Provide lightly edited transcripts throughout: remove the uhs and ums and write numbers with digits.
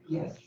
Yes.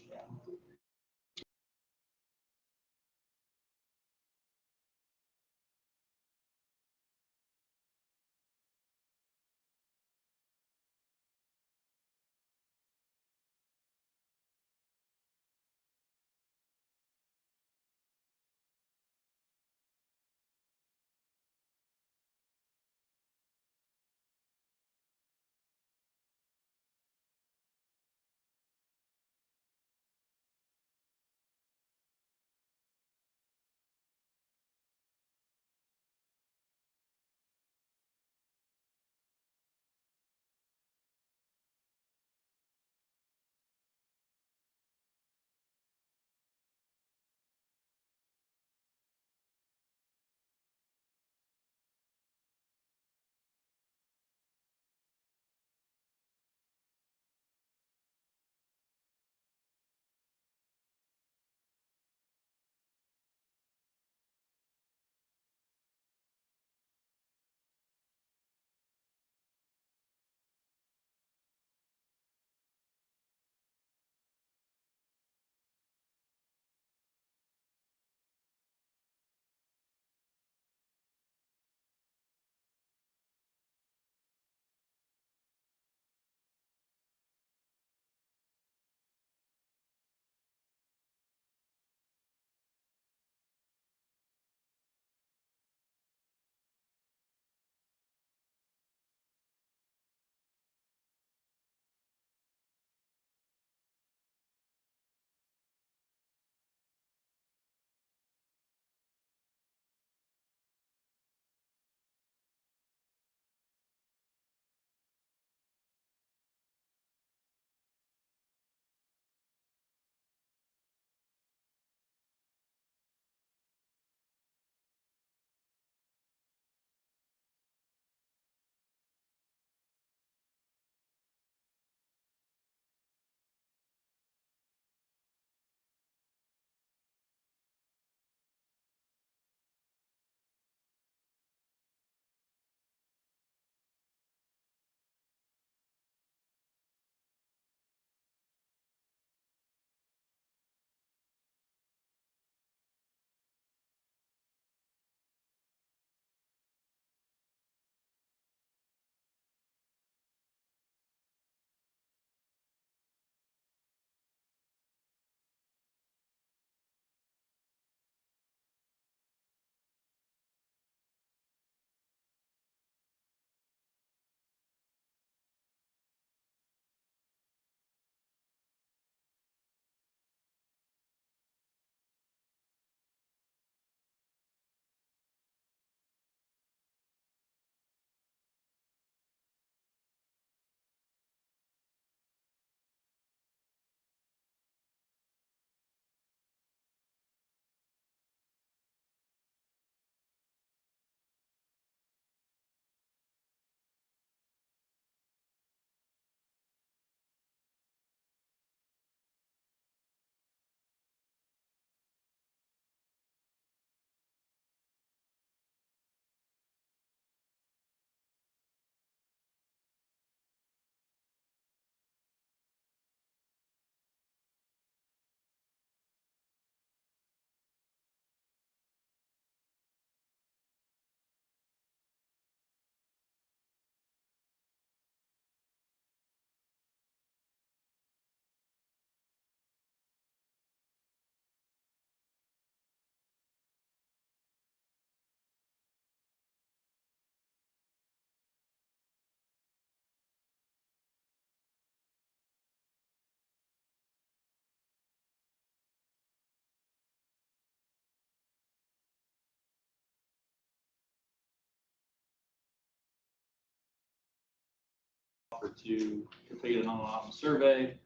To complete an online survey.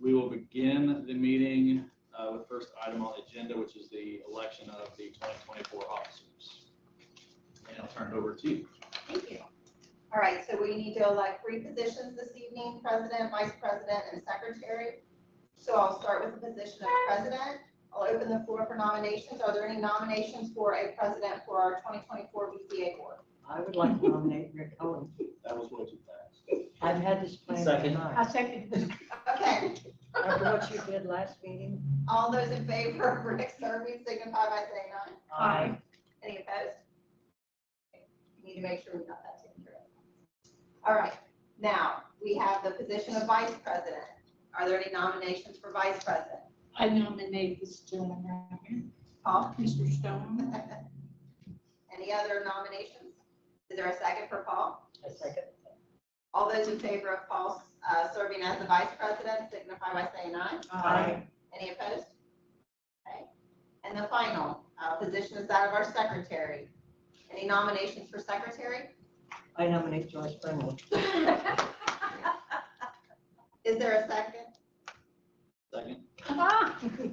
We will begin the meeting with the first item on the agenda, which is the election of the 2024 officers. And I'll turn it over to you. Thank you. All right, so we need to elect 3 positions this evening: president, vice president, and secretary. So I'll start with the position of president. I'll open the floor for nominations. Are there any nominations for a president for our 2024 BZA board? I would like to nominate Rick Owen. That was way too fast. I've had this plan. Second. I second this. Okay. what you did last meeting? All those in favor of Rick serving signify by saying aye. Aye. Any opposed? We need to make sure we got that taken care of. All right, now, we have the position of vice president. Are there any nominations for vice president? I nominate this gentleman right here, Paul? Mr. Stone. Any other nominations? Is there a second for Paul? A second. All those in favor of Paul serving as the vice president signify by saying aye. Aye. Any opposed? Okay. And the final position is that of our secretary. Any nominations for secretary? I nominate Joyce Brennan. Is there a second? Second.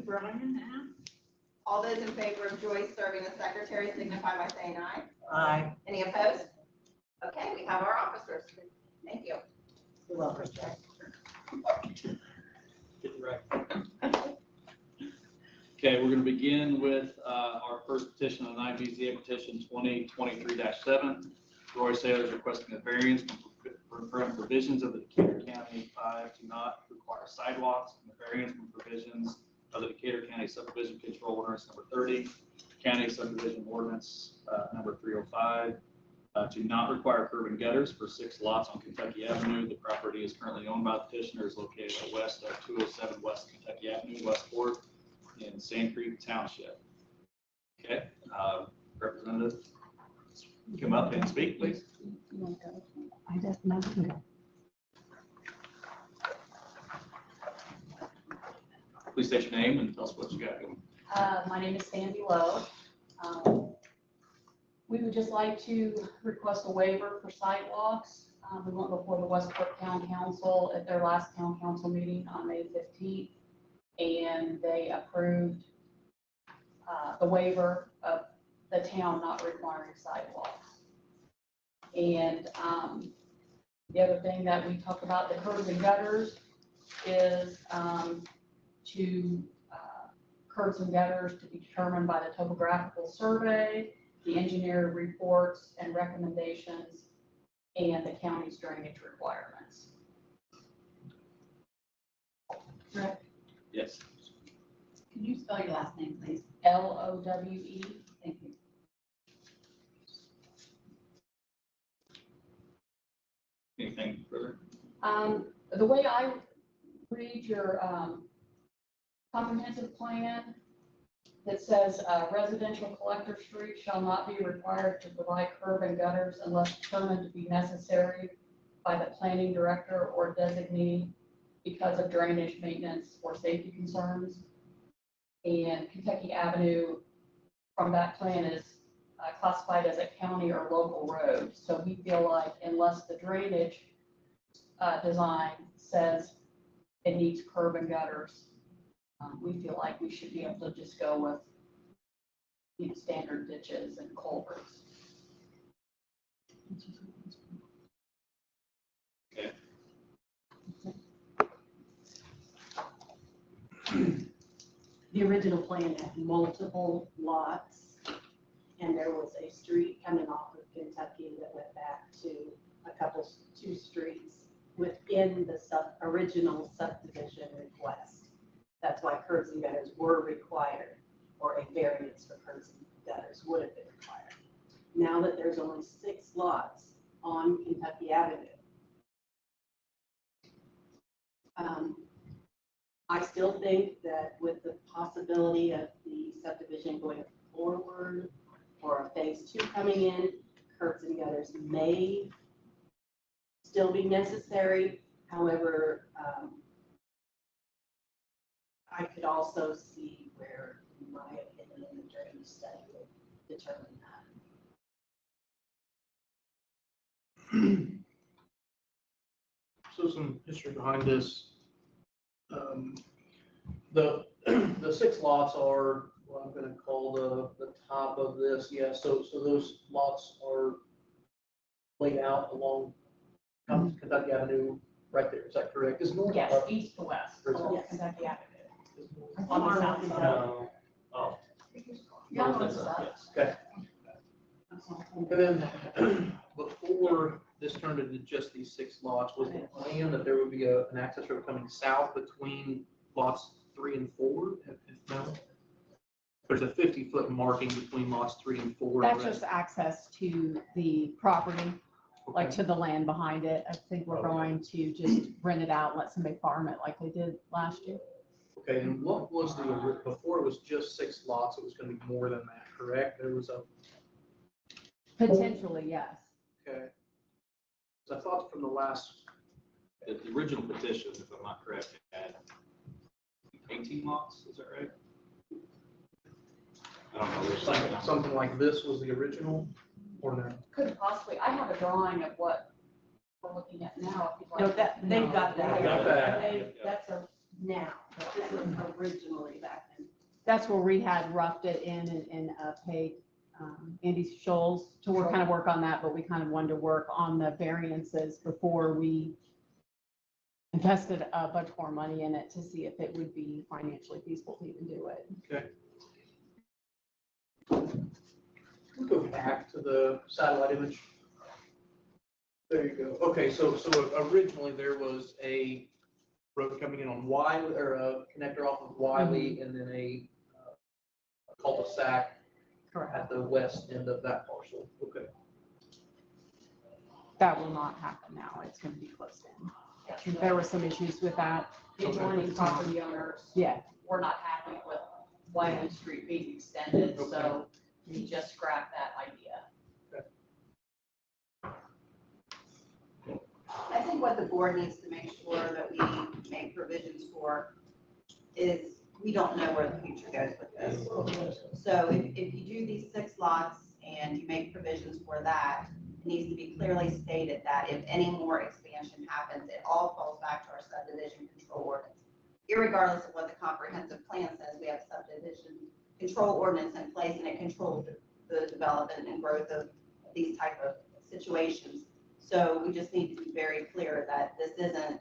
Brian, All those in favor of Joyce serving as secretary signify by saying aye. Aye. Any opposed? Okay, we have our officers. Thank you. You're welcome, Jack. Get the record. Okay, we're going to begin with our first petition on BZA petition 2023-7. Roy Saylor is requesting a variance from provisions of the Decatur County 5 to not require sidewalks, and the variance from provisions of the Decatur County Subdivision Control Ordinance number 30, County Subdivision Ordinance number 305, to not require curb and gutters for 6 lots on Kentucky Avenue. The property is currently owned by the petitioner, is located west of 207 West Kentucky Avenue, Westport, in Sand Creek Township. Okay, Representative, come up and speak, please. I don't know. Please state your name and tell us what you got going. My name is Sandy Lowe. We would just like to request a waiver for sidewalks. We went before the Westport Town Council at their last town council meeting on May 15th, and they approved the waiver of the town not requiring sidewalks. And the other thing that we talked about, the curbs and gutters, is curbs and gutters to be determined by the topographical survey, the engineer reports and recommendations, and the county's drainage requirements. Correct? Yes. Can you spell your last name, please? Lowe. Thank you. Anything further? The way I read your comprehensive plan, that says residential collector street shall not be required to provide curb and gutters unless determined to be necessary by the planning director or designee because of drainage, maintenance, or safety concerns. And Kentucky Avenue from that plan is classified as a county or local road. So we feel like unless the drainage design says it needs curb and gutters, we feel like we should be able to just go with, you know, standard ditches and culverts. Okay. The original plan had multiple lots, and there was a street coming off of Kentucky that went back to two streets within the original subdivision request. That's why curbs and gutters were required, or a variance for curbs and gutters would have been required. Now that there's only 6 lots on Kentucky Avenue, I still think that with the possibility of the subdivision going forward or a phase 2 coming in, curbs and gutters may still be necessary. However, I could also see where, in my opinion, the drainage study would determine that. So some history behind this. The 6 lots are what I'm going to call the top of this. Yeah, so those lots are laid out along Kentucky Avenue right there. Is that correct? Is north? Yes, east to west, along Yes. Kentucky Avenue. Is On the south north? side. Oh. Yeah, on the Yes. south. Okay. And then before this turned into just these 6 lots, was the plan that there would be an access road coming south between lots 3 and 4? No? There's a 50-foot marking between lots 3 and 4. That's just access to the property, like Okay. to the land behind it. I think we're going to just rent it out, and let somebody farm it like they did last year. Okay, and what was before it was just 6 lots, it was gonna be more than that, correct? There was a, Potentially, yes. okay. So I thought from the last, The original petition, if I'm not correct, had 18 lots, is that right? I don't know. there's something- something like this was the original, or no? Could possibly, I have a drawing of what we're looking at now. if you'd like No, to- that, they've got that. They got that. That's a now, but this was originally back then. That's where we had roughed it in and paid Andy Scholes to kind of work on that, but we kind of wanted to work on the variances before we invested a bunch more money in it to see if it would be financially feasible to even do it. Okay. We'll go back to the satellite image. There you go. Okay, so originally there was a road coming in on Wiley, or a connector off of Wiley, and then a cul-de-sac Correct. at the west end of that parcel. Okay. That will not happen now. It's going to be closed in. There were some issues with that. The adjoining property owners Yeah. were not happy with Wyman Street being extended, so we just scrapped that idea. I think what the board needs to make sure that we make provisions for is, we don't know where the future goes with this. So if you do these 6 lots and you make provisions for that, it needs to be clearly stated that if any more expansion happens, it all falls back to our subdivision control ordinance. Irregardless of what the comprehensive plan says, we have a subdivision control ordinance in place, and it controls the development and growth of these type of situations. So we just need to be very clear that this isn't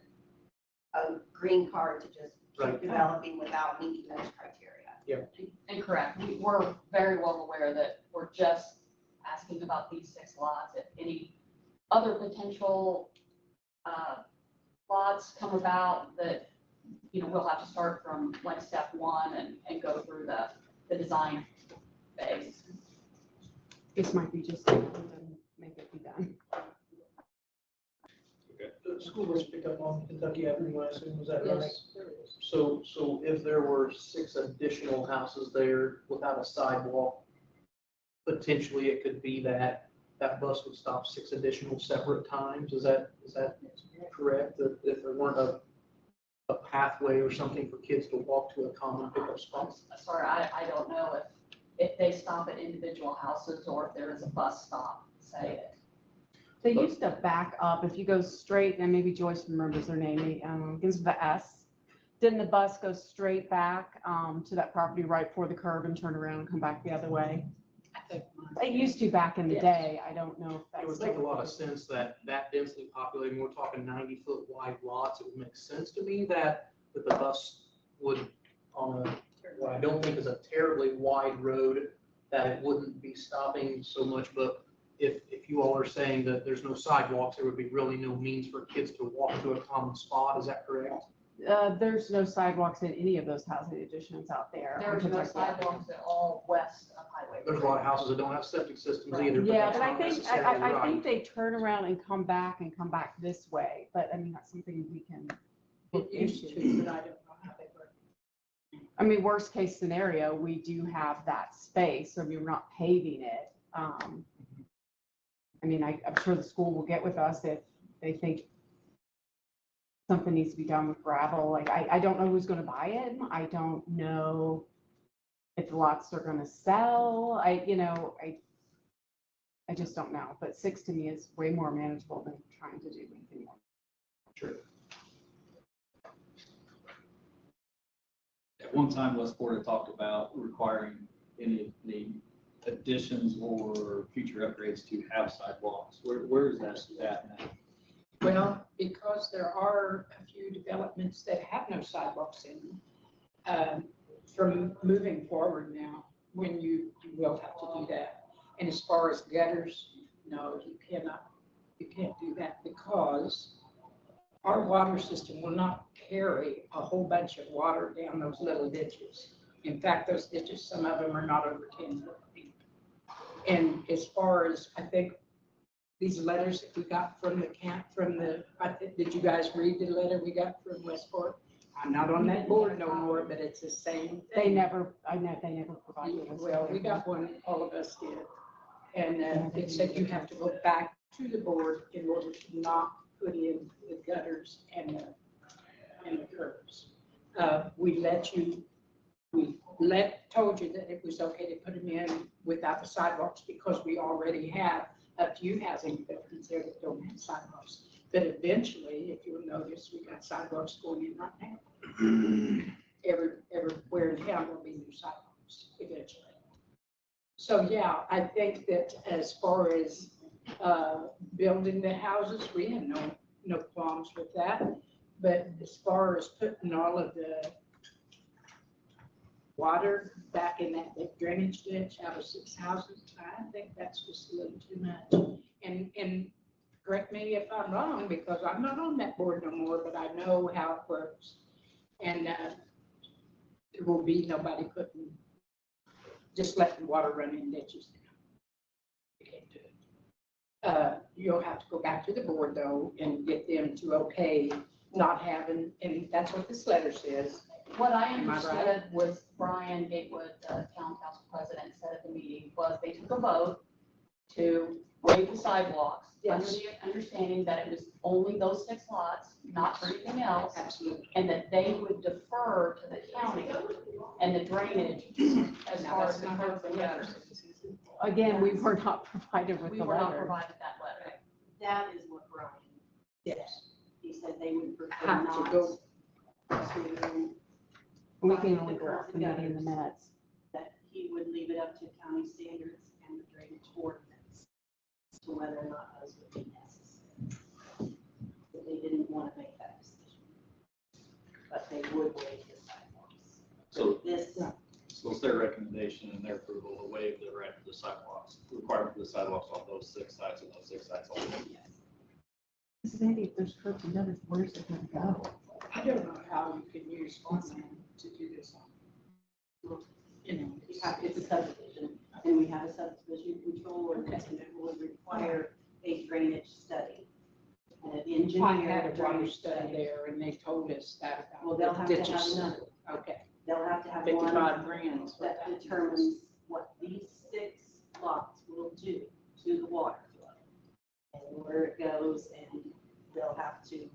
a green card to just Right. keep developing without meeting those criteria. And correct, we're very well aware that we're just asking about these 6 lots. If any other potential lots come about that, we'll have to start from like step 1 and go through the design phase. This might be just and make it be done. The school was picked up on Kentucky Avenue, I assume, was that right? Yes. So if there were 6 additional houses there without a sidewalk, potentially it could be that bus would stop 6 additional separate times. Is that correct? That if there weren't a pathway or something for kids to walk to a common pickup spot? Sorry, I don't know if they stop at individual houses or if there is a bus stop, say it. They used to back up, if you go straight, and maybe Joyce remembers their name, begins with the S. Didn't the bus go straight back to that property right before the curve and turn around and come back the other way? It used to back in the day. I don't know if that's. It would make a lot of sense that densely populated, we're talking 90-foot wide lots, it would make sense to me that the bus would, on what I don't think is a terribly wide road, that it wouldn't be stopping so much. But if you all are saying that there's no sidewalks, there would be really no means for kids to walk to a common spot, is that correct? There's no sidewalks in any of those housing additions out there. There's no sidewalks at all west of Highway. There's a lot of houses that don't have septic systems Right. either. Yeah, that's but I not think, necessarily I right. think they turn around and come back this way, but I mean, that's something we can look into. But I don't know how they work. I mean, worst case scenario, we do have that space, so we're not paving it. I mean, I'm sure the school will get with us if they think something needs to be done with gravel. Like, I don't know who's gonna buy it. I don't know if the lots are gonna sell. I just don't know. But 6 to me is way more manageable than trying to do anything more. Sure. At one time, Westport had talked about requiring any additions or future upgrades to have sidewalks. Where is that at now? Well, because there are a few developments that have no sidewalks in them, from moving forward now, when you will have to do that. And as far as gutters, no, you can't do that because our water system will not carry a whole bunch of water down those little ditches. In fact, those ditches, some of them are not over 10 foot deep. And as far as, I think, these letters that we got from the did you guys read the letter we got from Westport? I'm not on that board no more, but it's the same They thing. never provided us. Well, we got one, all of us did. And it said you have to go back to the board in order to not put in the gutters and the curbs. Told you that it was okay to put them in without the sidewalks because we already have a few housing developments there that don't have sidewalks. But eventually, if you'll notice, we got sidewalks going in right now. Everywhere in town will be new sidewalks eventually. So yeah, I think that as far as building the houses, we have no qualms with that. But as far as putting all of the water back in that big drainage ditch out of 6 houses, I think that's just a little too much. And correct me if I'm wrong, because I'm not on that board no more, but I know how it works. And there will be nobody just letting water run in ditches now. You can't do it. You'll have to go back to the board though and get them to okay not having, and that's what this letter says. What I Am I right? understood was Brian Gatewood, town council president, said at the meeting was they took a vote to waive the sidewalks under Yes. the understanding that it was only those 6 lots, not for anything else, Absolutely. and that they would defer to the county and the drainage as Now, far that's as the not curbs what and the letter gutters. says. Again, we were not provided with We the were not letter. provided that letter. That is what Brian, Yes. he said they would prefer Have to not go. to. We can only go off the meeting gutters. minutes. That he would leave it up to county standards and the drainage ordinance as to whether or not those would be necessary. But they didn't want to make that decision. But they would waive the sidewalks. So, This, so it's their recommendation and their approval to waive the sidewalks, requirement for the sidewalks on those 6 sites and those 6 sites only. Sandy, if there's curbs and gutters, where's it gonna go? I don't know how you can use farmland to do this on. You know, It's a subdivision, and we have a subdivision control ordinance, and it would require a drainage study. And an I engineer. had a water study there and they told us that about. Well, they'll have to have ditches. another. Okay, They'll have to have one 55 grand. is what that determines what these 6 lots will do to the water flow. And where it goes, and they'll have to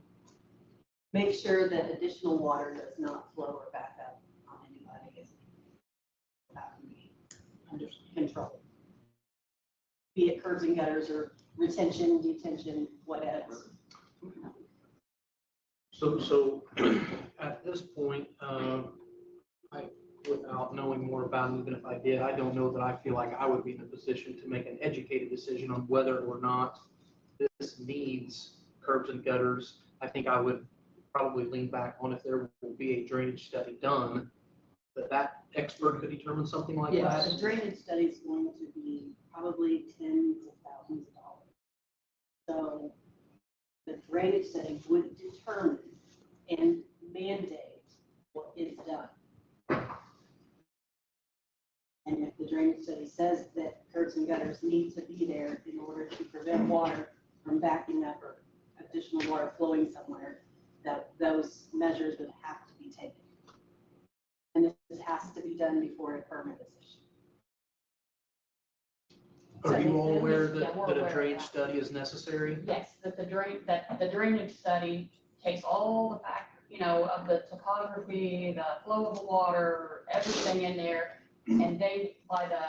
make sure that additional water does not flow or back up on anybody. That can be under control. Be it curbs and gutters or retention, detention, whatever. So at this point, without knowing more about it, even if I did, I don't know that I feel like I would be in a position to make an educated decision on whether or not this needs curbs and gutters. I think I would probably lean back on if there will be a drainage study done, that expert could determine something like Yes. that. The drainage study is going to be probably tens of thousands of dollars. So the drainage study would determine and mandate what is done. And if the drainage study says that curbs and gutters need to be there in order to prevent water from backing up or additional water flowing somewhere, that those measures would have to be taken. And this has to be done before a permit is issued. Are you all aware Yeah, we're that aware a of drainage that. study is necessary? Yes, that the drainage study takes all the factors, of the topography, the flow of the water, everything in there. And they, by the,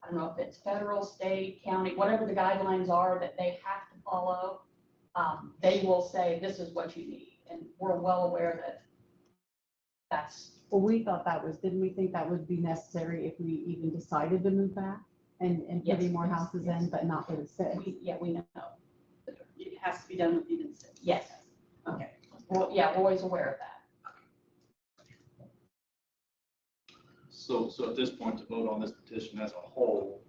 I don't know if it's federal, state, county, whatever the guidelines are that they have to follow, they will say, this is what you need. And we're well aware that that's, Well, we thought didn't we think that would be necessary if we even decided to move back and put Yes, any more yes, houses yes. in, but not for the 6? we know. It has to be done within 6. Yes. Okay. Well, yeah, we're always aware of that. So at this point, to vote on this petition as a whole,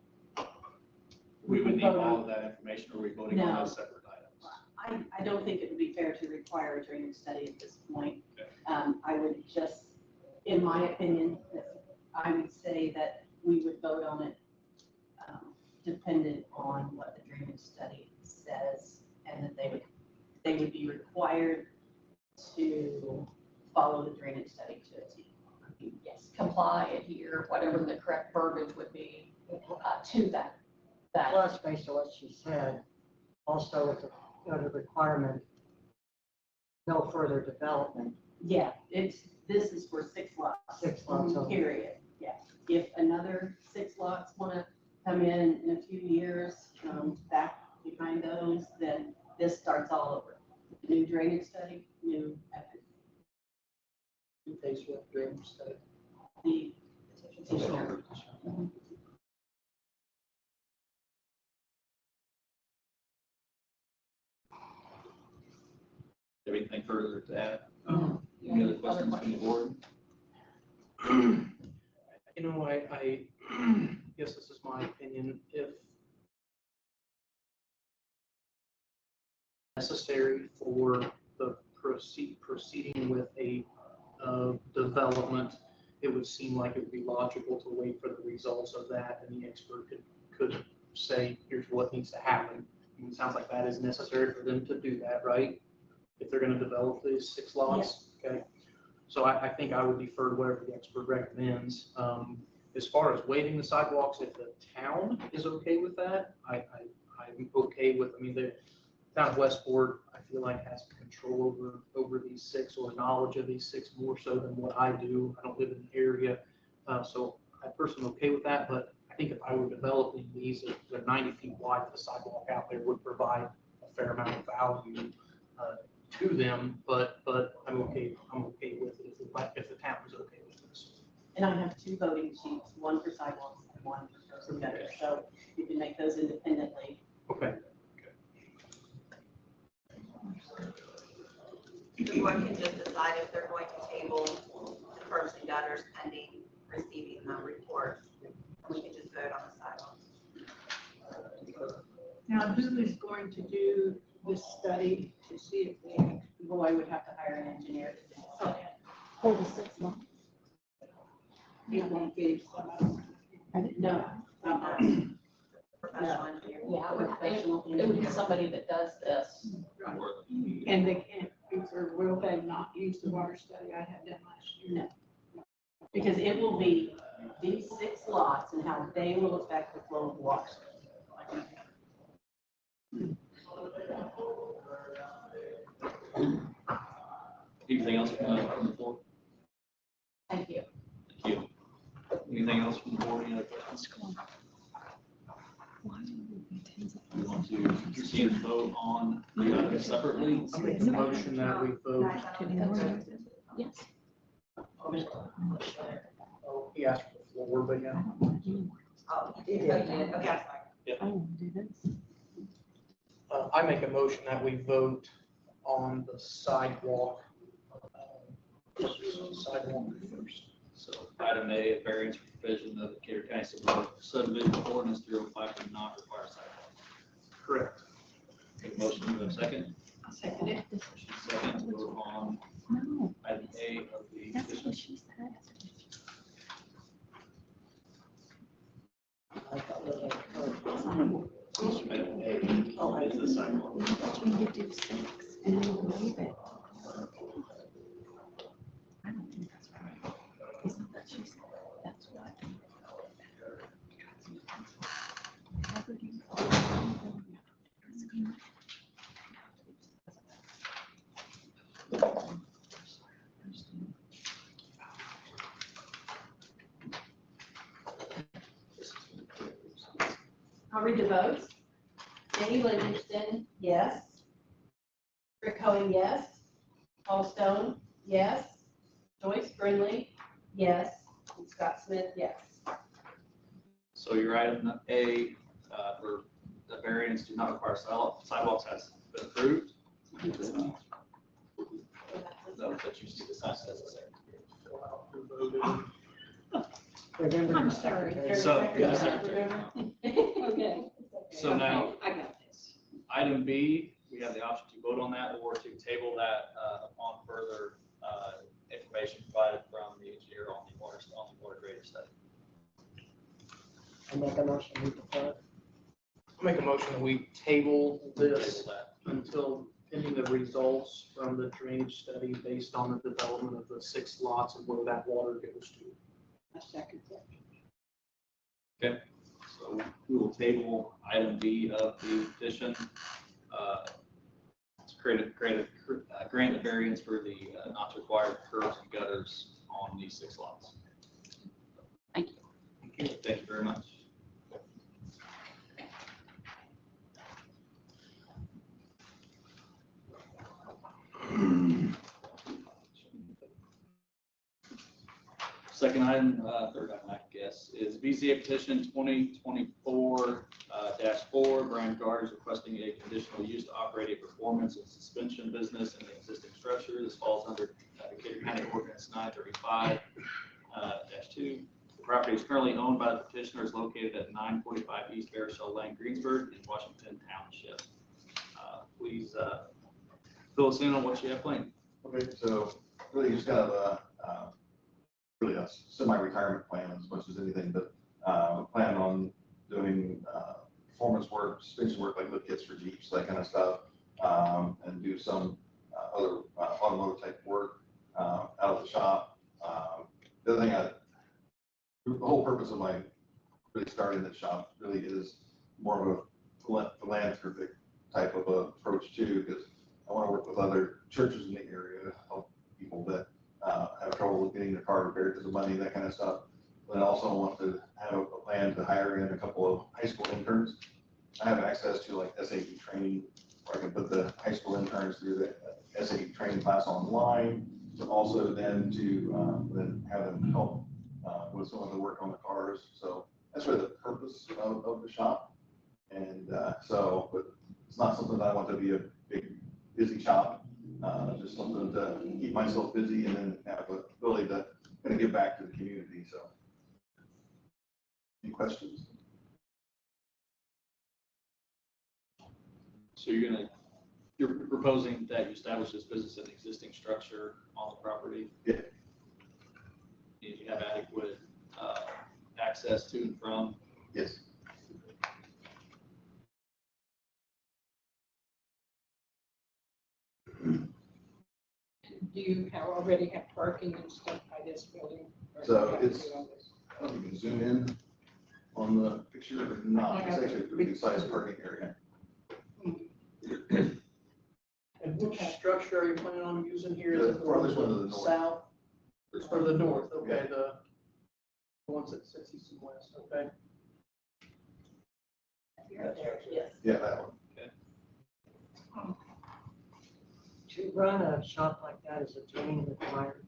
we would need all of that information, or are we voting on No. those separate items? I don't think it would be fair to require a drainage study at this point. Okay. I would just, in my opinion, I would say that we would vote on it dependent on what the drainage study says, and that they would be required to follow the drainage study to a T. I mean, yes, comply, adhere, whatever the correct verbiage would be to that. Plus, based on what she said, also with the requirement, no further development. Yeah, this is for 6 lots. 6 lots only. Period, yeah. If another 6 lots want to come in a few years, back behind those, then this starts all over. New drainage study, new everything. Who pays for that drainage study? The petitioner. Everything further to add? No. Any other questions from the board? You know, I guess this is my opinion, if necessary for the proceeding with a development, it would seem like it would be logical to wait for the results of that, and the expert could say, here's what needs to happen. And it sounds like that is necessary for them to do that, right? If they're gonna develop these 6 lots, okay? So I think I would defer to whatever the expert recommends. As far as waiving the sidewalks, if the town is okay with that, I'm okay with, I mean, the town of Westport, I feel like has control over these 6, or knowledge of these 6 more so than what I do. I don't live in the area, so I personally am okay with that, but I think if I were developing these, if they're 90 feet wide, the sidewalk out there would provide a fair amount of value to them, but I'm okay with it if the town is okay with this. And I have 2 voting sheets, one for sidewalks and one for curbs and gutters, so you can make those independently. Okay. The board can just decide if they're going to table the curbs and gutters pending receiving the report. We can just vote on the sidewalks. Now, who is going to do this study to see if they, Well, I would have to hire an engineer to do the study. For the 6 months. it won't be, No. Professional engineer. Yeah, it would be somebody that does this. and they can't, or will they not use the water study I had done last year? No. Because it will be these 6 lots and how they will affect the flow of water. Anything else from the floor? Thank you. Thank you. Anything else from the board? Any other questions? We want to proceed and vote on the items separately. I make a motion that we vote. Yes. Oh, he asked for the floor, but yeah. Oh, you did, okay, I'm sorry. I want to do this. I make a motion that we vote on the sidewalk. Sidewalk first. So item A, a variance for provision of the Decatur County subdivision ordinance 305 does not require sidewalks. Correct. Make a motion, we have a second. I'll second it. Second, to vote on No, item A of the that's what petition. she said. Item A is the sidewalk. That's when you do 6 and then you leave it. I don't think that's right. Isn't that she said? That's what. I'll read the votes. Danny Livingston, yes. Rick Cohen, yes. Paul Stone, yes. Joyce Brindley, yes. And Scott Smith, yes. So your item A for the variance do not require sidewalks has been approved. No, but you see the sign says it's I'm sorry. So, yeah, Okay. So now, I got this. item B, we you have the option to vote on that or to table that upon further information provided from the engineer on the water grader study. I make a motion to defer. I'll make a motion that we table this Table that. until pending the results from the drainage study based on the development of the 6 lots and where that water goes to. A second. So we will table item B of the petition. To grant a variance for the not to require curbs and gutters on these 6 lots. Thank you. Thank you very much. Second item, third item, I guess, is BZA petition 2024-4. Brian Gard is requesting a conditional use to operate a performance and suspension business in the existing structure. This falls under Decatur County Ordinance 935-2. The property is currently owned by the petitioner, is located at 945 East Barishaw Lane, Greensburg, in Washington Township. Please fill us in on what you have planned. Okay, so really just kind of really a semi-retirement plan as much as anything, but plan on doing performance work, suspension work, like lift kits for Jeeps, that kind of stuff, and do some other automotive type work out of the shop. The other thing, the whole purpose of my really starting the shop really is more of a philanthropic type of approach too, because I want to work with other churches in the area to help people that have trouble with getting their car repaired because of money, that kind of stuff. But I also want to have a plan to hire in a couple of high school interns. I have access to like SAT training, where I can put the high school interns through the SAT training class online, but also then to then have them help with some of the work on the cars. So that's really the purpose of the shop. And but it's not something that I want to be a big busy shop. Just something to keep myself busy and then have the ability to kind of give back to the community. So, any questions? So you're proposing that you establish this business in an existing structure on the property? Yeah. Did you have adequate access to and from? Yes. Do you already have parking and stuff by this building? Or So do you have to it's- do all this? I don't know if you can zoom in on the picture or not. It's actually a pretty good sized parking area. And which structure are you planning on using here? Is The it the farthest one one to to the the north. south or the north? Okay, the ones that sits east and west, okay. Yes. Yeah, that one. To run a shop like that is a drain required.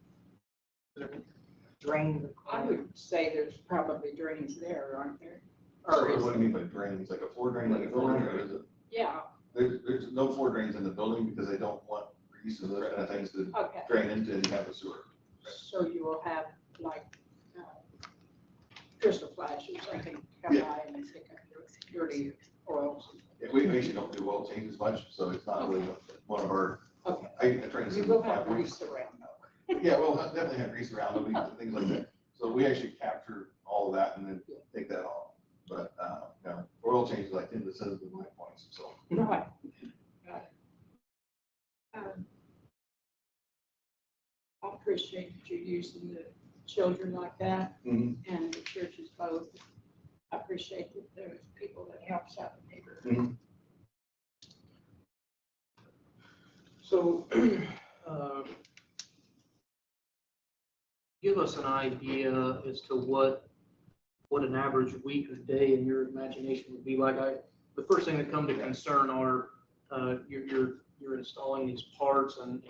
Drain I required. would say there's probably drains there, aren't there? So Or is what do you mean by drains? Like a floor drain, like a building, or is it? Yeah, There's no floor drains in the building because they don't want grease and those kind of things to okay. drain into and have a sewer. So you will have like crystal flash or something come Yeah. by and pick up your dirty oils. Yeah, we actually don't do oil changes much, so it's not really one of our, Okay. I try to. You will have grease around though. Yeah, we'll definitely have grease around, there'll be things like that. So we actually capture all of that and then take that off. But, no, oil changes, I tend to send them my points, so. Right. Got it. I appreciate you using the children like that Mhm. and the churches both. I appreciate that there's people that helps out the neighborhood. Mhm. So, give us an idea as to what an average week or day in your imagination would be like. The first thing that come to concern are, you're installing these parts and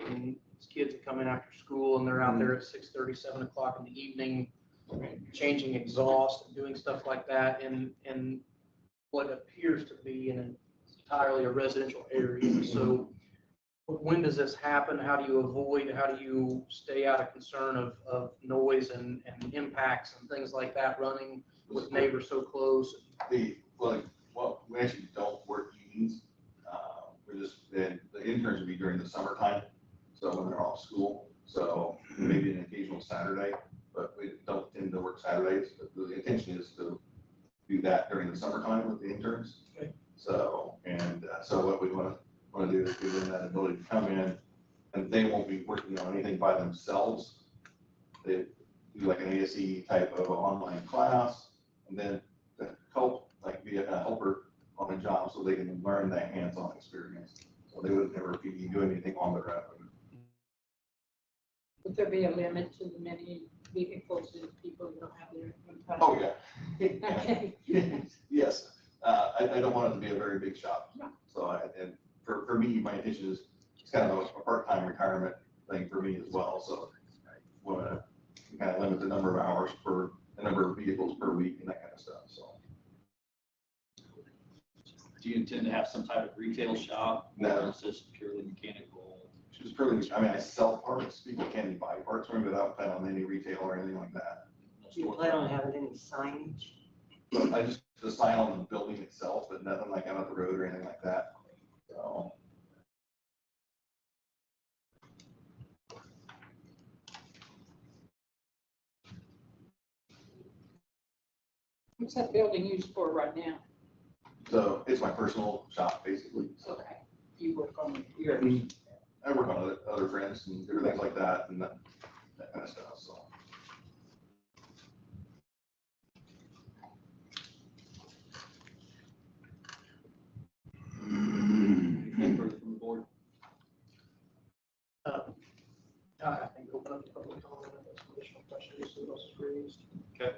it's kids that come in after school and they're out there at 6:30, 7 o'clock in the evening, changing exhaust and doing stuff like that in what appears to be entirely a residential area. So when does this happen? How do you stay out of concern of noise and impacts and things like that running with neighbors so close? Well, we actually don't work evenings. then the interns would be during the summertime, so when they're off school. So maybe an occasional Saturday, but we don't tend to work Saturdays. But the intention is to do that during the summertime with the interns. Okay. So, so what we want to do is give them that ability to come in, and they won't be working on anything by themselves. They do like an ASE type of online class, and then to help, like be a helper on a job so they can learn that hands-on experience. So they would never be doing anything on their own. Would there be a limit to the many vehicles and people who don't have their own time? Oh, yeah. Okay. Yes, I don't want it to be a very big shop. No. So and for me, my intention is it's kind of a part-time retirement thing for me as well. So I want to kind of limit the number of hours per, the number of vehicles per week and that kind of stuff, so. Do you intend to have some type of retail shop? No. Or is this purely mechanical? Just pretty, I mean, I sell parts, people can buy parts from me, but I don't plan on any retail or anything like that. No Do you store plan on front? having any signage? I just sign on the building itself, but nothing like out on the road or anything like that, so. What's that building used for right now? So it's my personal shop, basically, so. Okay, you work on yours. I work on other friends and different things like that and that kind of stuff, so. Anything further from the board? I think open up the public comment, if there's some additional questions, see what else is raised. Okay.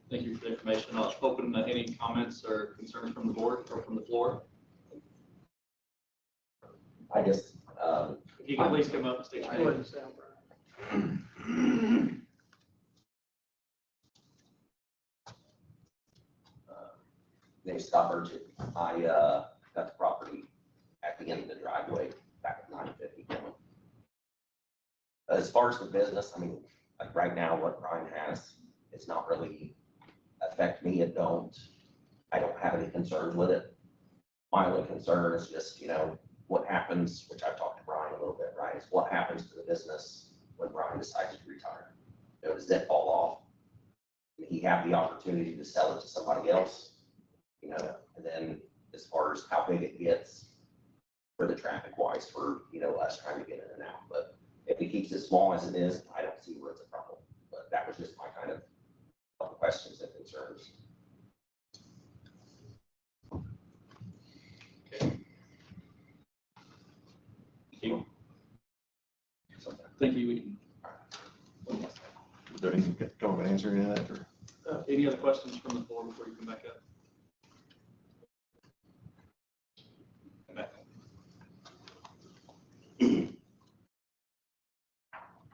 Thank you for the information. I'll open any comments or concerns from the board or from the floor. I just, If you can please come up and state your Go name. ahead and say, Brian. name's Scott Burgett. I, got the property at the end of the driveway back at 950. As far as the business, I mean, like right now, what Brian has, it's not really affect me. I don't have any concerns with it. My only concern is just, what happens, which I've talked to Brian a little bit, right, is what happens to the business when Brian decides to retire? Does it fall off? Did he have the opportunity to sell it to somebody else? And then as far as how big it gets for the traffic wise for, us trying to get in and out. But if he keeps it small as it is, I don't see where it's a problem. But that was just my kind of couple questions and concerns. Thank you. Is there any government answer to that, or? Any other questions from the floor before you come back up? Come back up.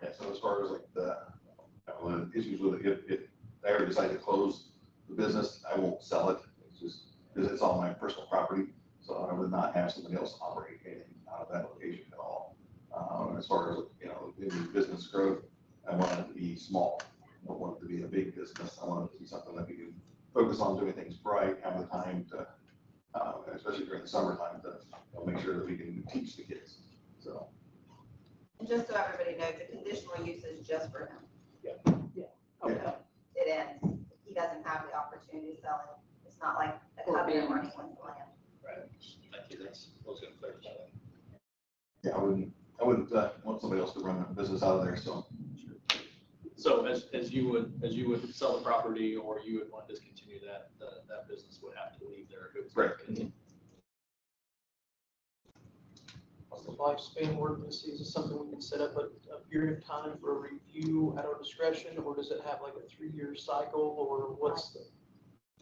Yeah, so as far as like the issues with it, if I ever decide to close the business, I won't sell it. It's just, because it's all my personal property, so I would not have somebody else operate anything out of that location at all. As far as, in business growth, I want it to be small. I don't want it to be a big business. I want it to be something that we can focus on doing things right, have the time to, especially during the summertime, to make sure that we can teach the kids, so. And just so everybody knows, the conditional use is just for him. Okay. It ends. He doesn't have the opportunity to sell it. It's not like a covenant or anything with the land. Right. Thank you. That's, I was going to clarify that. Yeah, I wouldn't want somebody else to run a business out of there, so. So as you would sell the property or you would want to discontinue that, that business would have to leave there. If it was Right. continued. What's the lifespan work this is? Is this something we can set up a period of time for a review at our discretion, or does it have like a 3-year cycle, or what's the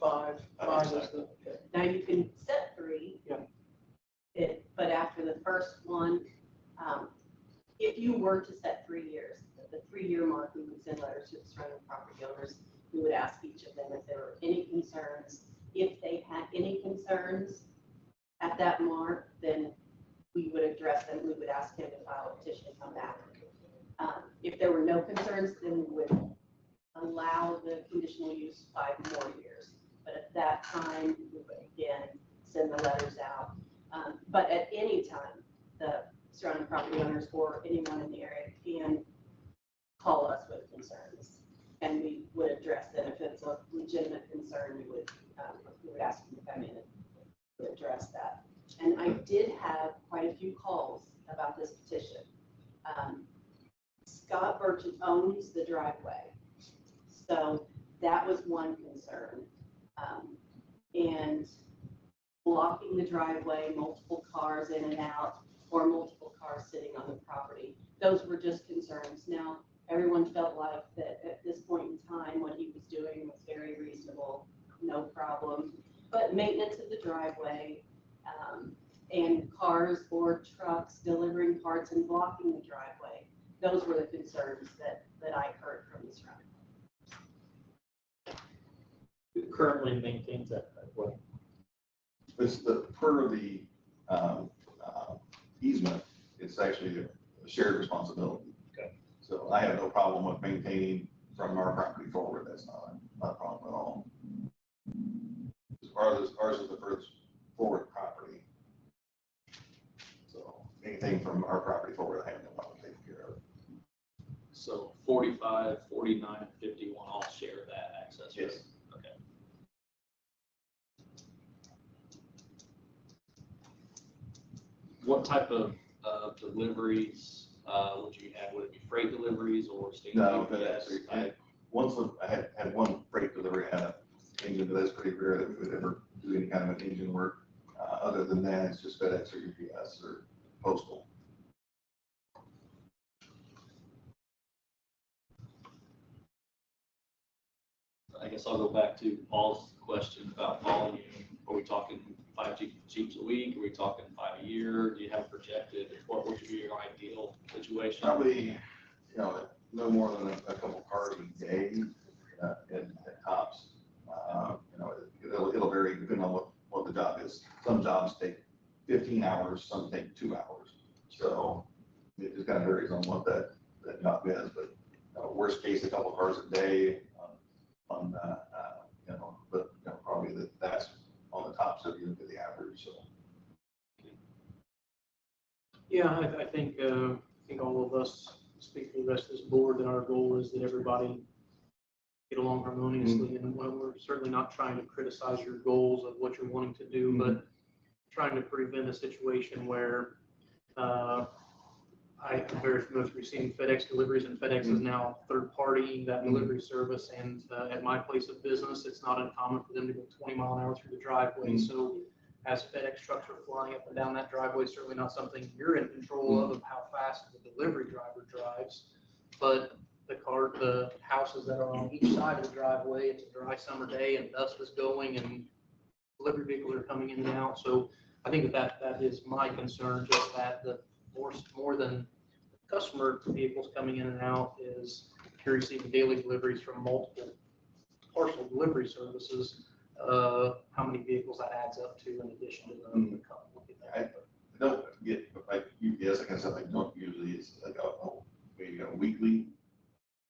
5 is the? Now you can set 3. Yeah. But after the first one, if you were to set 3 years, at the 3-year mark, we would send letters to the surrounding property owners. We would ask each of them if there were any concerns. If they had any concerns at that mark, then we would address them. We would ask him to file a petition and come back. If there were no concerns, then we would allow the conditional use 5 more years. But at that time, we would again send the letters out. But at any time, the surrounding property owners or anyone in the area can call us with concerns, and we would address them. If it's a legitimate concern, we would ask them to come in and to address that. And I did have quite a few calls about this petition. Scott Burchett owns the driveway, so that was one concern. And blocking the driveway, multiple cars in and out, or multiple cars sitting on the property. Those were just concerns. Now, everyone felt like that at this point in time, what he was doing was very reasonable, no problem. But maintenance of the driveway, and cars or trucks delivering parts and blocking the driveway, those were the concerns that I heard from the surrounding. Who currently maintains that driveway? It's per the easement, it's actually a shared responsibility. Okay. So I have no problem with maintaining from our property forward. That's not a problem at all. Ours is the first forward property. So anything from our property forward, I have no problem taking care of. So 45, 49, and 51 all share that access. Yes. Okay. What type of deliveries would you have? Would it be freight deliveries or standard No, UPS? I had one freight delivery, I had an engine, but that's pretty rare that we would ever do any kind of an engine work. Other than that, it's just FedEx or UPS or postal. I guess I'll go back to Paul's question about volume. Are we talking 5 Jeeps a week? Are we talking 5 a year? Do you have projected, what would be your ideal situation? Probably, no more than a couple cars a day at tops. It'll vary depending on what the job is. Some jobs take 15 hours, some take 2 hours. So it just kind of varies on what that job is. But worst case, a couple cars a day but probably that's on the top, so you look at the average. So. Yeah, I think all of us speak for the rest of this board that our goal is that everybody get along harmoniously, and we're certainly not trying to criticize your goals of what you're wanting to do, but trying to prevent a situation where I'm very familiar with receiving FedEx deliveries, and FedEx is now third party that delivery service. And at my place of business, it's not uncommon for them to go 20 mile an hour through the driveway. So as FedEx trucks are flying up and down that driveway, certainly not something you're in control of how fast the delivery driver drives. But the houses that are on each side of the driveway, it's a dry summer day and dust is going and delivery vehicles are coming in and out. So I think that is my concern, just that the more than customer vehicles coming in and out is you're receiving daily deliveries from multiple parcel delivery services. How many vehicles that adds up to in addition to the couple. I don't get, like UPS, like I said, I don't usually, it's like maybe a weekly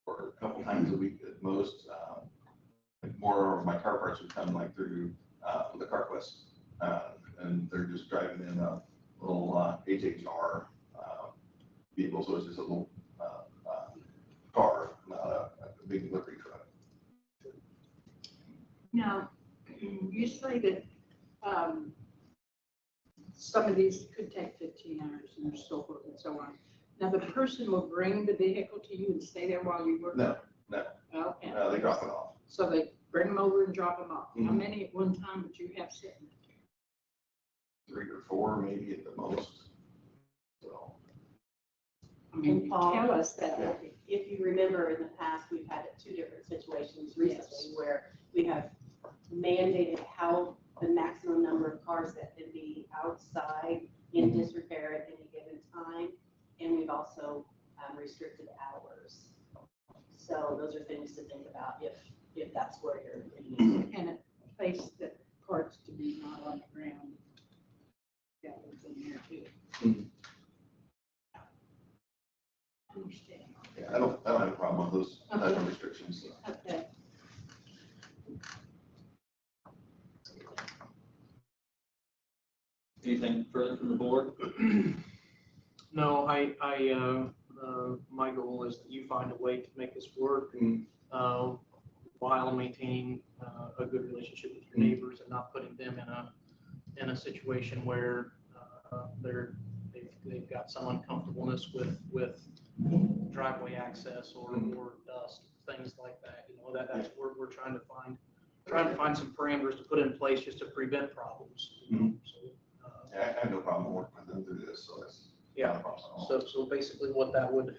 or a couple times a week at most. More of my car parts would come like through the CarQuest, and they're just driving in a little HHR vehicle, so it's just a little car, not a big delivery truck. Now, you say that some of these could take 15 hours and so forth and so on. Now, the person will bring the vehicle to you and stay there while you work? No. Okay. They drop it off. So they bring them over and drop them off. How Mhm. many at one time would you have sitting? 3 or 4, maybe at the most. So. I mean, And Paul, tell us that. Yeah. If you remember in the past, we've had 2 different situations recently where we have mandated how the maximum number of cars that can be outside in disrepair at any given time. And we've also restricted hours. So those are things to think about if that's where you're leaning. And a place that parts to be not on the ground. Yeah, it's in there too. Mhm. Understand. Yeah, I don't have a problem with those type of restrictions. Okay. Anything Anything further from the board? No, my goal is that you find a way to make this work, while maintaining, a good relationship with your neighbors and not putting them in a situation where, they've got some uncomfortableness with driveway access or dust, things like that. You know, that's where we're trying to find some parameters to put in place just to prevent problems. So, Yeah, I have no problem working with them through this, so that's yeah. not a problem at all. So basically what that would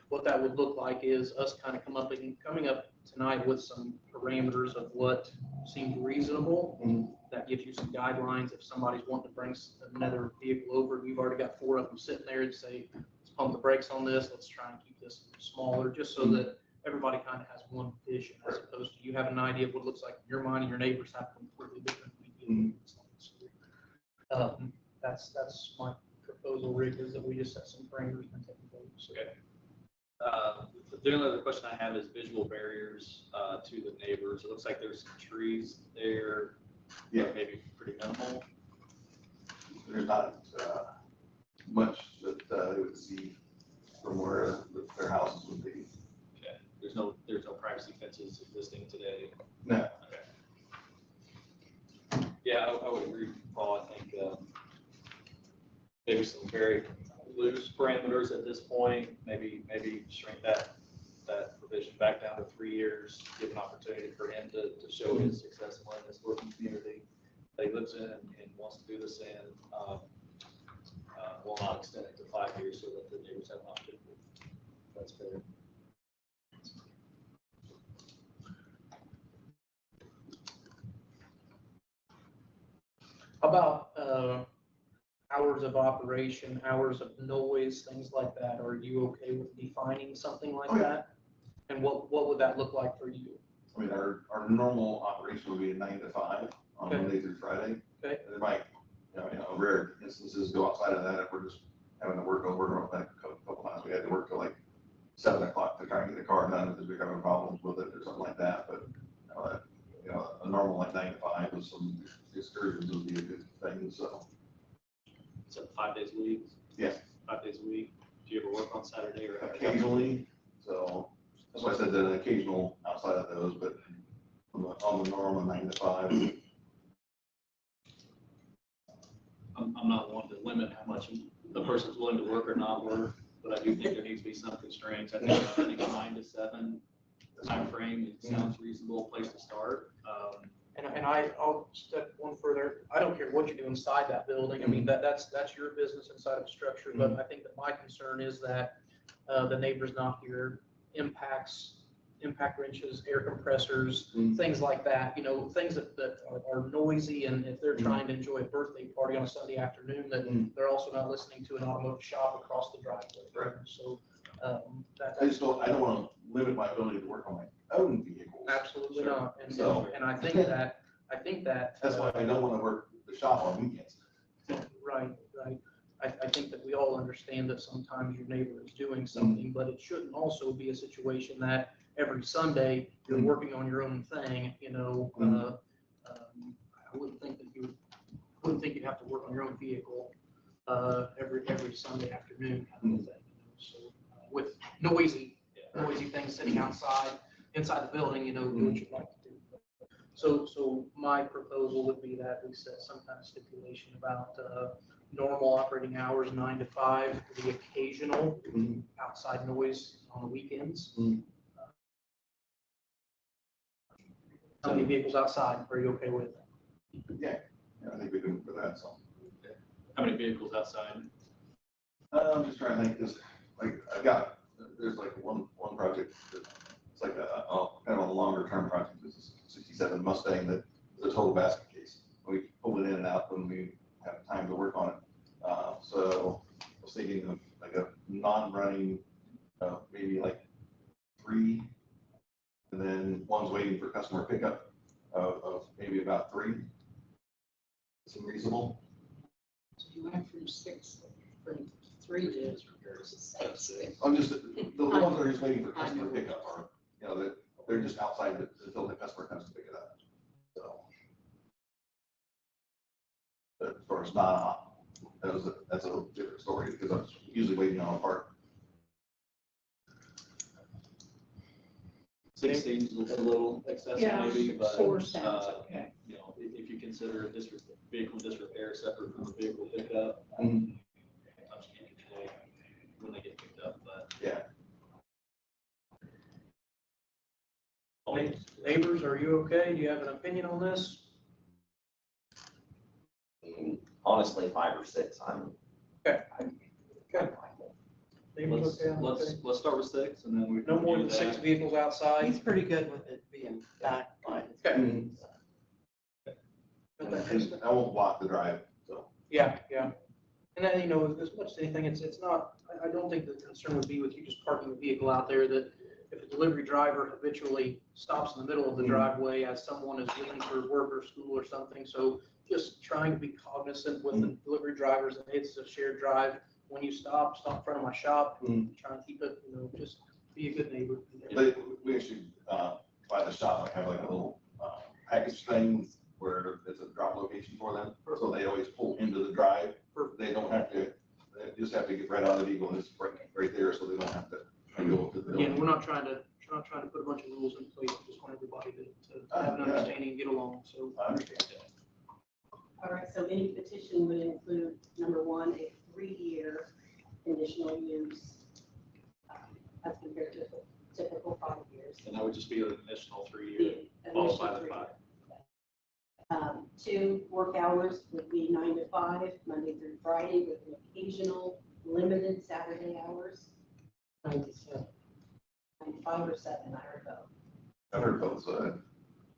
look like is us kind of coming up tonight with some parameters of what seems reasonable. That gives you some guidelines. If somebody's wanting to bring another vehicle over, you've already got 4 of them sitting there and say, let's pump the brakes on this. Let's try and keep this smaller, just so that everybody kind of has one vision, as opposed to you have an idea of what it looks like in your mind and your neighbors have completely different ideas. That's my proposal, Rick, is that we just set some parameters and take votes. Okay. The only other question I have is visual barriers to the neighbors. It looks like there's some trees there. Yeah. Maybe pretty minimal. There's not much that they would see from where their houses would be. Okay. There's no privacy fences existing today. No. Okay. Yeah, I would agree with Paul. I think maybe some very loose parameters at this point. Maybe shrink that provision back down to 3 years. Give an opportunity for him to show his success in this working community that he lives in and wants to do this in. Will not extend it to 5 years so that the neighbors have an opportunity. That's fair. How about hours of operation, hours of noise, things like that? Are you okay with defining something like that? And what would that look like for you? I mean, our normal operation would be a 9 to 5 on Okay. Monday through Friday. Okay. And there might, in rare instances, go outside of that if we're just having to work over. Like a couple times we had to work till like 7 o'clock to try and get the car done because we were having problems with it or something like that. But a normal like 9 to 5 with some excursions would be a good thing. So 5 days a week? Yes. 5 days a week. Do you ever work on Saturday or? Occasionally. So that's why I said that an occasional outside of those, but on the normal 9 to 5. I'm not one to limit how much the person's willing to work or not work, but I do think there needs to be some constraints. I think a 9 to 7 timeframe sounds reasonable place to start. And I'll step one further. I don't care what you do inside that building. I mean, that's your business inside of the structure. But I think that my concern is that the neighbors not here impact wrenches, air compressors, things like that. Things that are noisy. And if they're trying to enjoy a birthday party on a Sunday afternoon, that they're also not listening to an automotive shop across the driveway. Right. So I don't want to limit my ability to work on my own vehicles. absolutely Sure. not. And So- and I think that That's why I don't want to work the shop on weekends. Right. I think that we all understand that sometimes your neighbor is doing something, but it shouldn't also be a situation that every Sunday you're working on your own thing, I wouldn't think that you'd have to work on your own vehicle every Sunday afternoon kind of thing. So with noisy things sitting inside the building, do what you'd like to do. So my proposal would be that we set some kind of stipulation about normal operating hours, 9 to 5, the occasional outside noise on the weekends. How many vehicles outside are you okay with? Yeah, I think we can for that. So How many vehicles outside? I'm just trying to think this. Like there's like one project that it's like kind of a longer term project. This is 67 Mustang that is a total basket case. We pull it in and out when we have time to work on it. So I was thinking of like a non-running, maybe like 3, and then one's waiting for customer pickup of maybe about 3. Seem reasonable? So you went from 3 to 6. I'm just, the ones that are just waiting for customer pickup are, they're just outside until the customer comes to pick it up. So. But as far as that's a different story, because I'm usually waiting on a part. 16 is a little excessive Yeah, maybe, but, 4 sounds okay. you know, if you consider vehicle disrepair separate from a vehicle pickup, Mhm. sometimes you can't control when they get picked up, but. Yeah. Neighbors, are you okay? Do you have an opinion on this? I mean, honestly, 5 or 6, I'm. Okay. I'm Okay. fine with. Neighbors Let's, okay? I'm okay? let's start with 6 and then we. No more can than do 6 that. vehicles outside? He's pretty good with it being back by. Okay. And I won't block the drive, so. Yeah, yeah. And then, you know, as much as anything, it's not, I don't think the concern would be with you just parking a vehicle out there, that if a delivery driver habitually stops in the middle of the Mhm. driveway as someone is leaving for work or school or something, so just trying to be cognizant with the delivery drivers, that it's a shared drive. When you stop in front of my shop, try and keep it, you know, just be a good neighbor. We actually, by the shop, I have like a little, package thing where it's a drop location for them, so they always pull into the drive. They don't have to, they just have to get right out of the vehicle, and it's right there, so they don't have to go to the Again, building. we're not trying to put a bunch of rules in place, we just want everybody to have an Yeah. understanding and get along, so. I understand. All right, so any petition would include, number 1, a 3-year conditional use, as compared to the typical 5 years. And that would just be an additional 3 years, The followed by initial the 3 5. 2, work hours would be 9 to 5, Monday through Friday, with an occasional limited Saturday hours, 97. 9 to 5 or 7, I heard both. I've heard both, so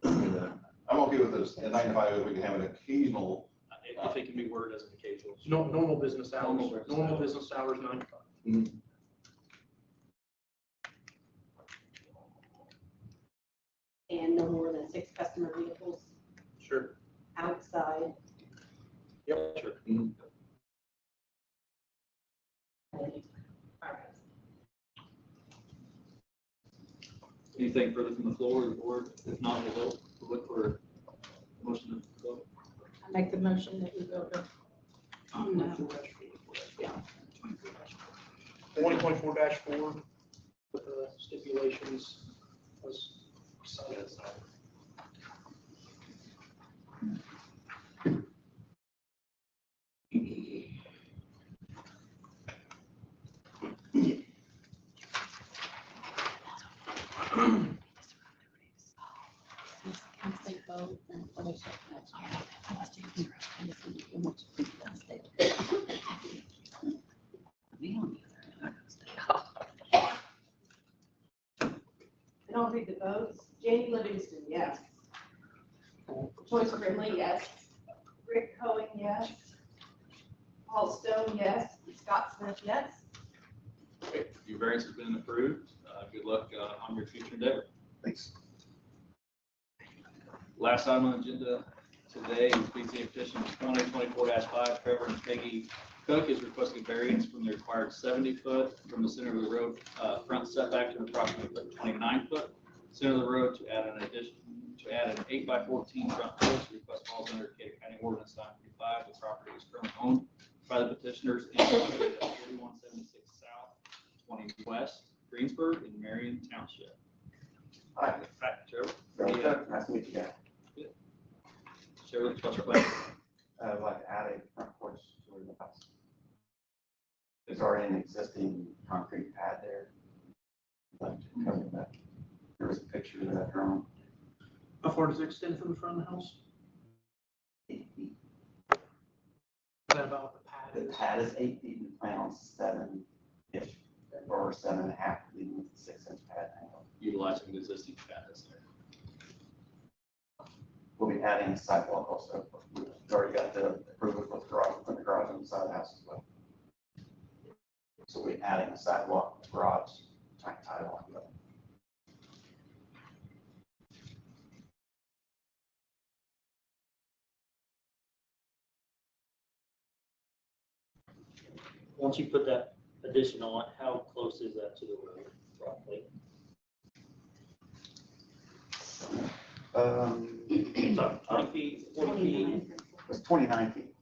I'm okay with this, at 9 to 5, if we can have an occasional. If it can be worded as an occasional. No, normal business hours, Normal business hours. 9 to 5. And no more than 6 customer vehicles Sure. outside. Yep, sure. All right. Anything further from the floor or the board? If not, we'll look for a motion to vote. I make the motion that we go to. Yeah. 2024-4 with the stipulations was cited. And I'll read the votes. Jamie Livingston, yes. Joyce Brimley, yes. Rick Cohen, yes. Paul Stone, yes. Scott Smith, yes. Okay, your variance has been approved. Good luck on your future endeavor. Thanks. Last item on the agenda today is BZA petition 2024-5. Trevor and Peggy Cook is requesting variance from the required 70-foot from the center of the road front setback to approximately 29-foot center of the road to add an 8x14 front porch. The request falls under Decatur County Ordinance 935. The property is currently owned by the petitioners and located at 4176 South, 20 West, Greensburg, in Marion Township. Hi, Hi, Trevor. nice to meet you guys. Share with us your question. I'd like to add a front porch to the house. There's already an existing concrete pad there. I'd like to cover that. There's a picture of that drawn. How far does it extend from the front of the house? 8 feet. Is that about what the pad The is? pad is 8 feet, we plan on 7-ish, or 7.5, leaving with the 6-inch pad angle. Utilizing the existing pad that's there. We'll be adding a sidewalk also. We've already got the approval for the garage, put the garage on the side of the house as well. So we're adding a sidewalk, garage, sidewalk. Once you put that addition on, how close is that to the road roughly? Sorry, 20 feet, 40 feet? It's 29 feet.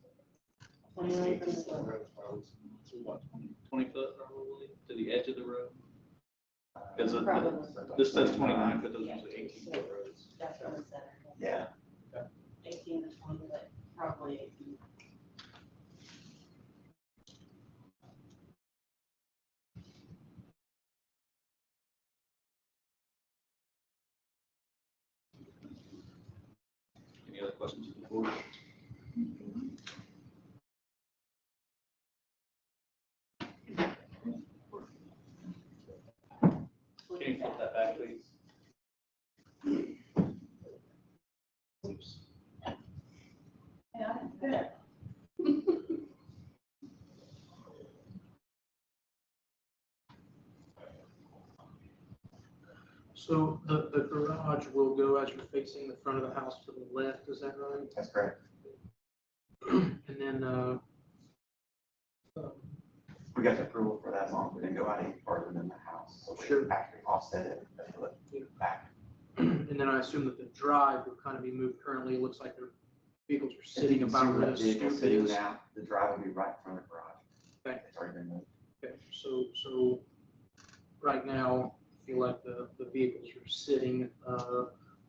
29 from the road. Road probably, so what, 20 foot probably to the edge of the road? Because Probably. this says 29, but those are usually 18 foot roads. That's what I said. Yeah. 18 to 20, but probably 18. Any other questions from the board? Can you flip that back, please? Oops. Yeah, good. So the garage will go as you're facing the front of the house to the left, is that right? That's correct. And then, We got the approval for that long. We didn't go out any further than the house. So we Sure. actually offset it a foot back. and then I assume that the drive will kind of be moved. Currently, it looks like their vehicles are If sitting you can see about where that the vehicle stoop sitting is. now, the drive will be right in front of the garage. Okay. It's already been moved. Okay, so right now, I feel like the vehicles are sitting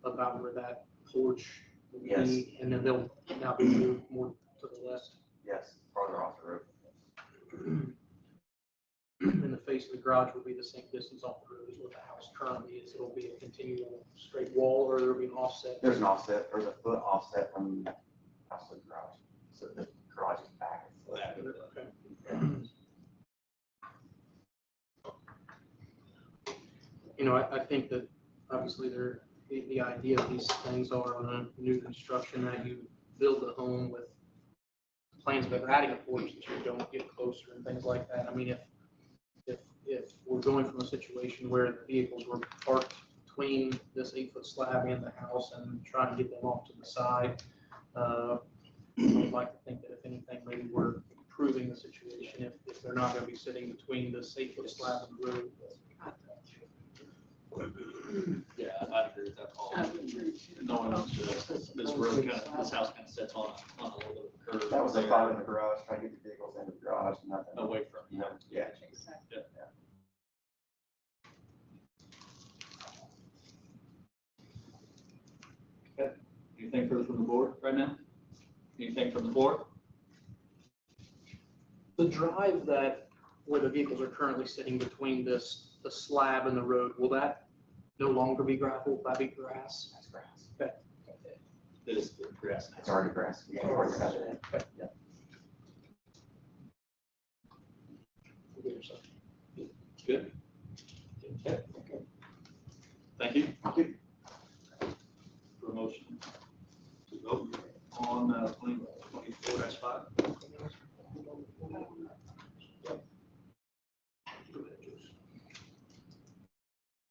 about where that porch will Yes. be, and then they'll now be moved more to the left. Yes, farther off the road. And the face of the garage will be the same distance off the road as what the house currently is. It'll be a continual straight wall, or there'll be an offset. There's an offset, there's a foot offset from the house to the garage. So the garage is back. Back. Okay. You know, I think that obviously the idea of these things are on a new construction that you build a home with plans of adding a porch that you don't get closer and things like that. I mean, if we're going from a situation where the vehicles were parked between this 8-foot slab and the house and trying to get them off to the side, I would like to think that if anything, maybe we're improving the situation if they're not gonna be sitting between this 8-foot slab and the road. Yeah, I agree with that, Paul. Knowing this road kind of, this house kind of sits on a little bit of a curve. That was a there, thought in the garage, trying to get the vehicles into the garage, nothing. Away from, You know, yeah. anything further from the board right now? Anything from the board? The drive that, where the vehicles are currently sitting between the slab and the road, will that no longer be gravel, will that be grass? That's grass. It is grass now. It's already grass. Yeah, we already cut it in. Yeah. Good. Okay. Thank you. Thank you. For a motion to vote on 2024-5.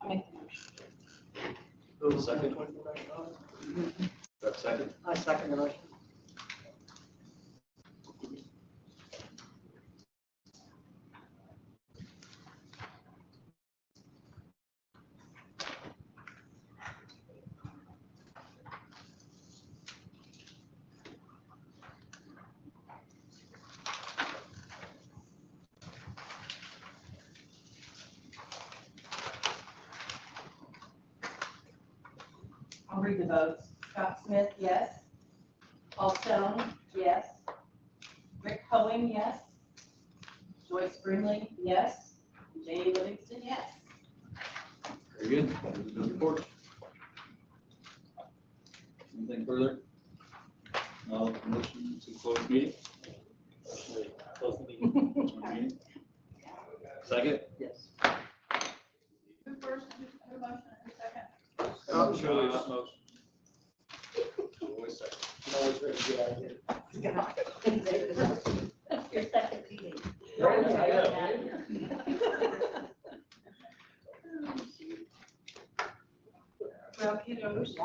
I make the motion. Second. Second. I second the motion. I'll read the votes. Scott Smith, yes. Paul Stone, yes. Rick Hoeing, yes. Joyce Brinley, yes. Jay Livingston, yes. Very good. Those reports. Anything further? No motion to close the meeting? Close the meeting. Second? Yes. Who first, who motion and second? Motion. Always second. Always very good idea. Your second meeting. Well, kiddos,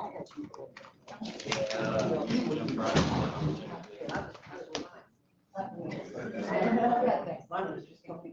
Mine was just gonna be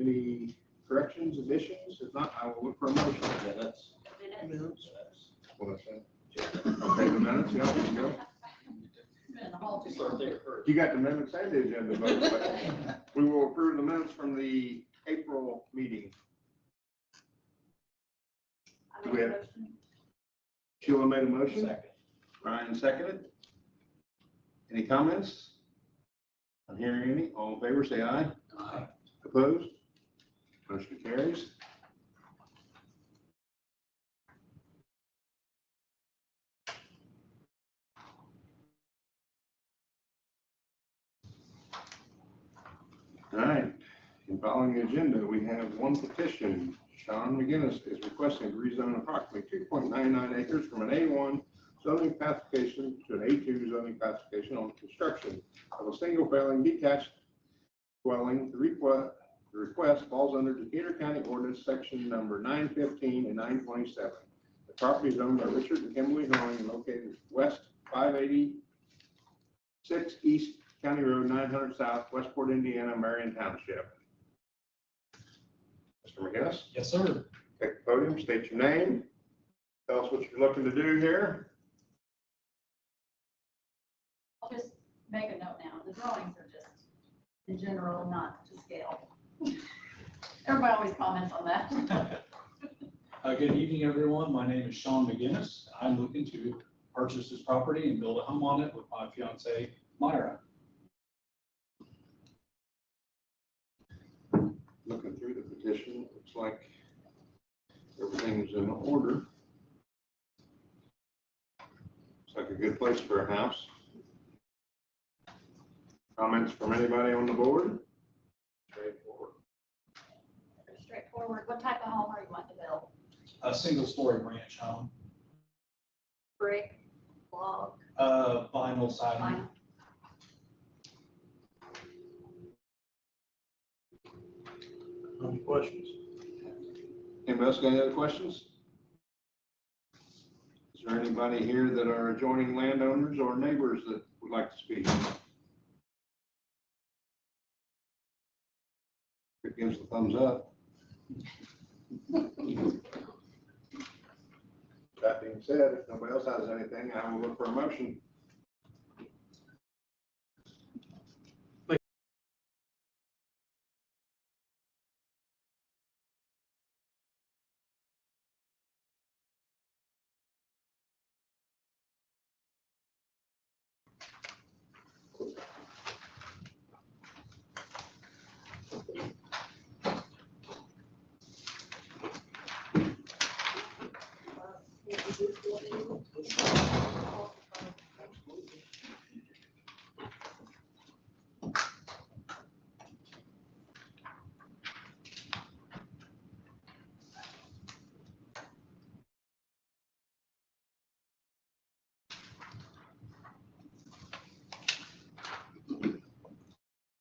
Any corrections, additions? If not, I will look for a motion. Yeah, that's. Minutes. What I said. Okay, the minutes, yeah, there you go. Start there first. You got the minutes and the agenda, but we will approve the minutes from the April meeting. I Do make we a have- motion. Sheila made a motion. Second. Ryan seconded. Any comments? I'm hearing any. All in favor, say aye. Aye. Opposed? Motion carries. All right, in following the agenda, we have one petition. Sean McGinnis is requesting to rezone approximately 2.99 acres from an A1 zoning classification to an A2 zoning classification on construction of a single-family detached dwelling. The request falls under Decatur County Ordinance Section number 915 and 927. The property is owned by Richard and Kimberly Hawing, located west 586 East County Road 900 South, Westport, Indiana, Marion Township. Mr. McGinnis, Yes, sir. take the podium, state your name, tell us what you're looking to do here. I'll just make a note now. The drawings are just in general, not to scale. Everybody always comments on that. Good evening, everyone. My name is Sean McGinnis. I'm looking to purchase this property and build a home on it with my fiance, Myra. Looking through the petition, it looks like everything's in order. Looks like a good place for a house. Comments from anybody on the board? Straightforward. Straightforward. What type of home are you wanting to build? A single-story ranch home, Brick, log, vinyl siding. vinyl? Any questions? Anybody else got any other questions? Is there anybody here that are adjoining landowners or neighbors that would like to speak? It gives the thumbs up. That being said, if nobody else has anything, I will look for a motion.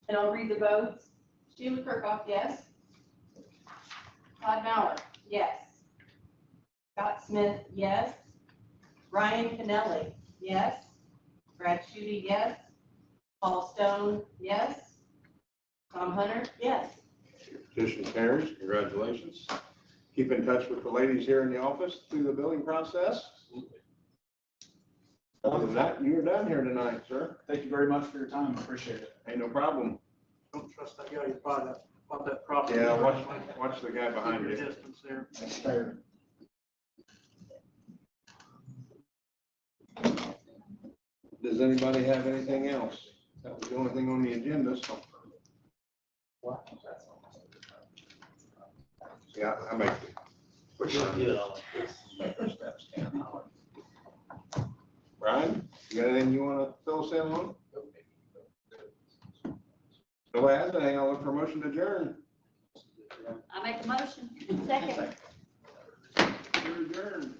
And I'll read the votes. Sheila Kirkhoff, yes. Todd Mauer, yes. Scott Smith, yes. Ryan Kennelly, yes. Brad Shudy, yes. Paul Stone, yes. Tom Hunter, yes. Petition carries. Congratulations. Keep in touch with the ladies here in the office through the billing process. Other than that, you are done here tonight, sir. Thank you very much for your time. I appreciate it. Ain't no problem. Don't trust that guy who bought that property. Yeah, watch the guy behind Keep your you. distance there. That's fair. Does anybody have anything else? That was the only thing on the agenda, so. Yeah, I make it. We're doing good on this. Brian, you got anything you want to fill us in on? No ads, anything, I'll look for a motion to adjourn. I make a motion. Second. You're adjourned.